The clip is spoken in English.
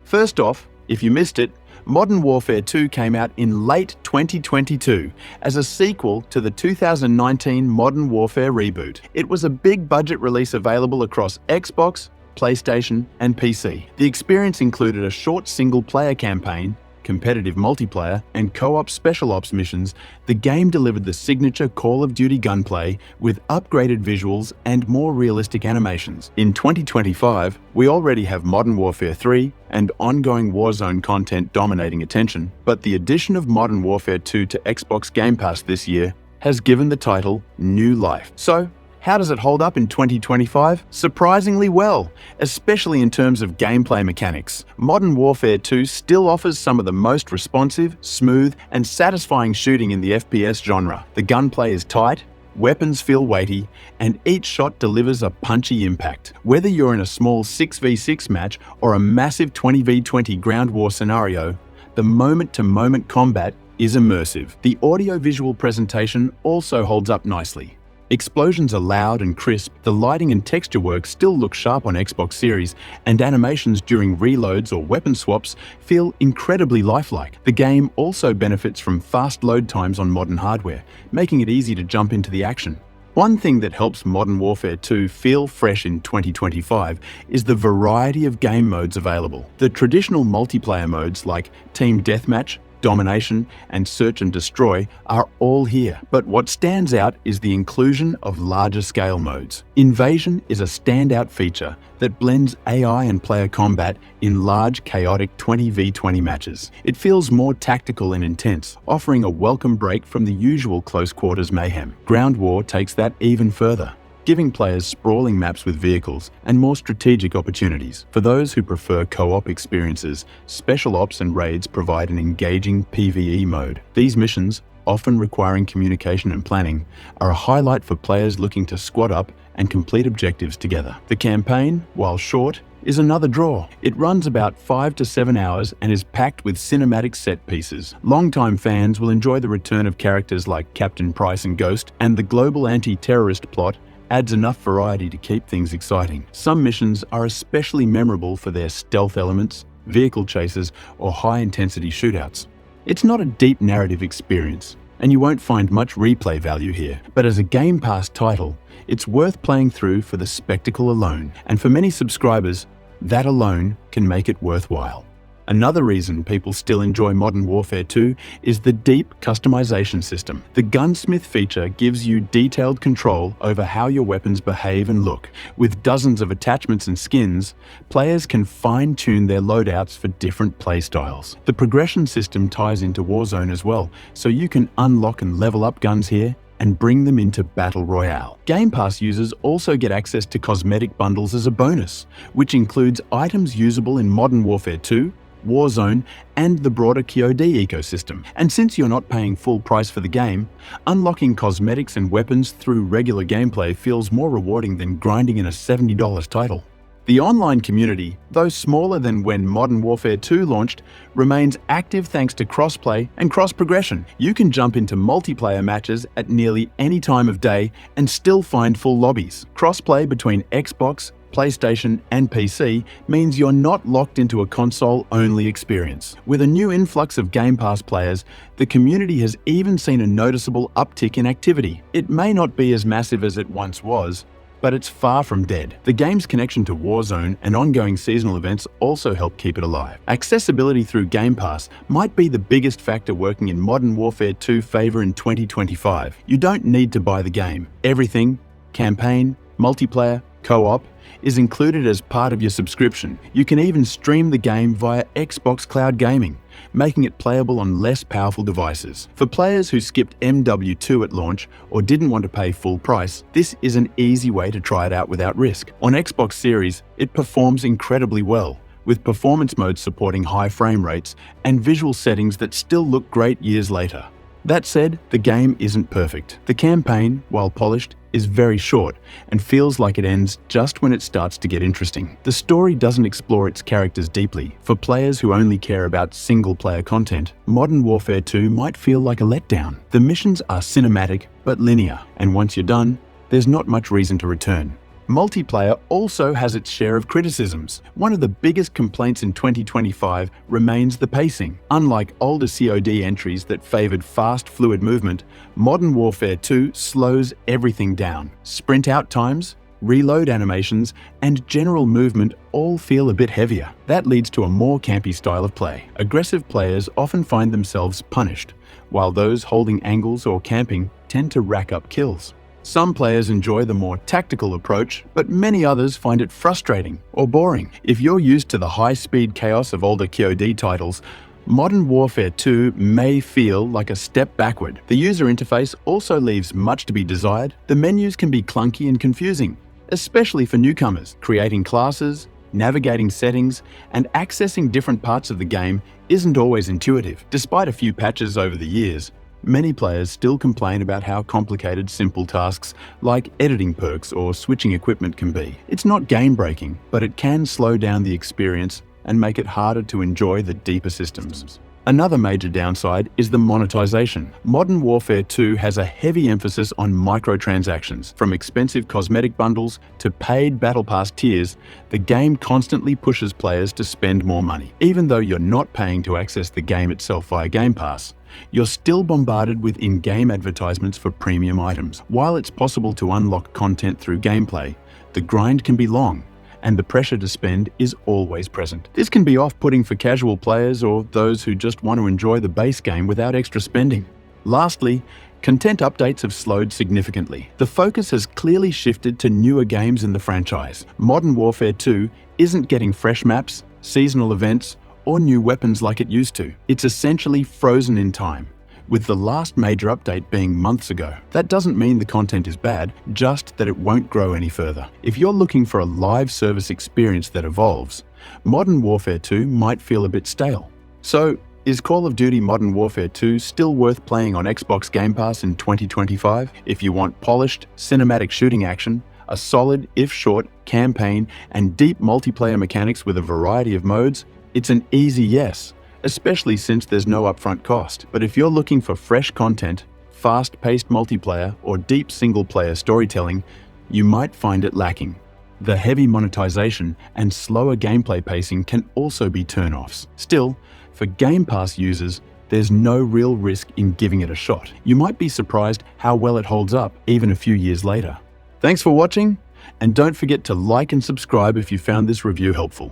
First off, if you missed it, Modern Warfare 2 came out in late 2022 as a sequel to the 2019 Modern Warfare reboot. It was a big budget release available across Xbox, PlayStation, and PC. The experience included a short single-player campaign, competitive multiplayer, and co-op special ops missions. The game delivered the signature Call of Duty gunplay with upgraded visuals and more realistic animations. In 2025, we already have Modern Warfare 3 and ongoing Warzone content dominating attention, but the addition of Modern Warfare 2 to Xbox Game Pass this year has given the title new life. So, how does it hold up in 2025? Surprisingly well, especially in terms of gameplay mechanics. Modern Warfare 2 still offers some of the most responsive, smooth, and satisfying shooting in the FPS genre. The gunplay is tight, weapons feel weighty, and each shot delivers a punchy impact. Whether you're in a small 6v6 match or a massive 20v20 ground war scenario, the moment-to-moment combat is immersive. The audio-visual presentation also holds up nicely. Explosions are loud and crisp, the lighting and texture work still look sharp on Xbox Series, and animations during reloads or weapon swaps feel incredibly lifelike. The game also benefits from fast load times on modern hardware, making it easy to jump into the action. One thing that helps Modern Warfare 2 feel fresh in 2025 is the variety of game modes available. The traditional multiplayer modes like Team Deathmatch, Domination, and Search and Destroy are all here, but what stands out is the inclusion of larger scale modes. Invasion is a standout feature that blends AI and player combat in large, chaotic 20v20 matches. It feels more tactical and intense, offering a welcome break from the usual close quarters mayhem. Ground War takes that even further, giving players sprawling maps with vehicles and more strategic opportunities. For those who prefer co-op experiences, Special Ops and Raids provide an engaging PvE mode. These missions, often requiring communication and planning, are a highlight for players looking to squad up and complete objectives together. The campaign, while short, is another draw. It runs about 5 to 7 hours and is packed with cinematic set pieces. Longtime fans will enjoy the return of characters like Captain Price and Ghost, and the global anti-terrorist plot adds enough variety to keep things exciting. Some missions are especially memorable for their stealth elements, vehicle chases, or high-intensity shootouts. It's not a deep narrative experience, and you won't find much replay value here, but as a Game Pass title, it's worth playing through for the spectacle alone, and for many subscribers, that alone can make it worthwhile. Another reason people still enjoy Modern Warfare 2 is the deep customization system. The Gunsmith feature gives you detailed control over how your weapons behave and look. With dozens of attachments and skins, players can fine-tune their loadouts for different playstyles. The progression system ties into Warzone as well, so you can unlock and level up guns here and bring them into Battle Royale. Game Pass users also get access to cosmetic bundles as a bonus, which includes items usable in Modern Warfare 2, Warzone, and the broader COD ecosystem. And since you're not paying full price for the game, unlocking cosmetics and weapons through regular gameplay feels more rewarding than grinding in a $70 title. The online community, though smaller than when Modern Warfare 2 launched, remains active thanks to crossplay and cross-progression. You can jump into multiplayer matches at nearly any time of day and still find full lobbies. Crossplay between Xbox, PlayStation, and PC means you're not locked into a console-only experience. With a new influx of Game Pass players, the community has even seen a noticeable uptick in activity. It may not be as massive as it once was, but it's far from dead. The game's connection to Warzone and ongoing seasonal events also help keep it alive. Accessibility through Game Pass might be the biggest factor working in Modern Warfare 2's favor in 2025. You don't need to buy the game. Everything, campaign, multiplayer, co-op, is included as part of your subscription. You can even stream the game via Xbox Cloud Gaming, making it playable on less powerful devices. For players who skipped MW2 at launch or didn't want to pay full price, this is an easy way to try it out without risk. On Xbox Series, it performs incredibly well, with performance modes supporting high frame rates and visual settings that still look great years later. That said, the game isn't perfect. The campaign, while polished, is very short and feels like it ends just when it starts to get interesting. The story doesn't explore its characters deeply. For players who only care about single-player content, Modern Warfare 2 might feel like a letdown. The missions are cinematic but linear, and once you're done, there's not much reason to return. Multiplayer also has its share of criticisms. One of the biggest complaints in 2025 remains the pacing. Unlike older COD entries that favored fast, fluid movement, Modern Warfare 2 slows everything down. Sprint out times, reload animations, and general movement all feel a bit heavier. That leads to a more campy style of play. Aggressive players often find themselves punished, while those holding angles or camping tend to rack up kills. Some players enjoy the more tactical approach, but many others find it frustrating or boring. If you're used to the high-speed chaos of older COD titles, Modern Warfare 2 may feel like a step backward. The user interface also leaves much to be desired. The menus can be clunky and confusing, especially for newcomers. Creating classes, navigating settings, and accessing different parts of the game isn't always intuitive. Despite a few patches over the years, many players still complain about how complicated simple tasks like editing perks or switching equipment can be. It's not game-breaking, but it can slow down the experience and make it harder to enjoy the deeper systems. Another major downside is the monetization. Modern Warfare 2 has a heavy emphasis on microtransactions. From expensive cosmetic bundles to paid Battle Pass tiers, the game constantly pushes players to spend more money. Even though you're not paying to access the game itself via Game Pass, you're still bombarded with in-game advertisements for premium items. While it's possible to unlock content through gameplay, the grind can be long, and the pressure to spend is always present. This can be off-putting for casual players or those who just want to enjoy the base game without extra spending. Lastly, content updates have slowed significantly. The focus has clearly shifted to newer games in the franchise. Modern Warfare 2 isn't getting fresh maps, seasonal events, or new weapons like it used to. It's essentially frozen in time, with the last major update being months ago. That doesn't mean the content is bad, just that it won't grow any further. If you're looking for a live service experience that evolves, Modern Warfare 2 might feel a bit stale. So, is Call of Duty Modern Warfare 2 still worth playing on Xbox Game Pass in 2025? If you want polished, cinematic shooting action, a solid, if short, campaign, and deep multiplayer mechanics with a variety of modes, it's an easy yes, especially since there's no upfront cost. But if you're looking for fresh content, fast-paced multiplayer, or deep single-player storytelling, you might find it lacking. The heavy monetization and slower gameplay pacing can also be turn-offs. Still, for Game Pass users, there's no real risk in giving it a shot. You might be surprised how well it holds up even a few years later. Thanks for watching, and don't forget to like and subscribe if you found this review helpful.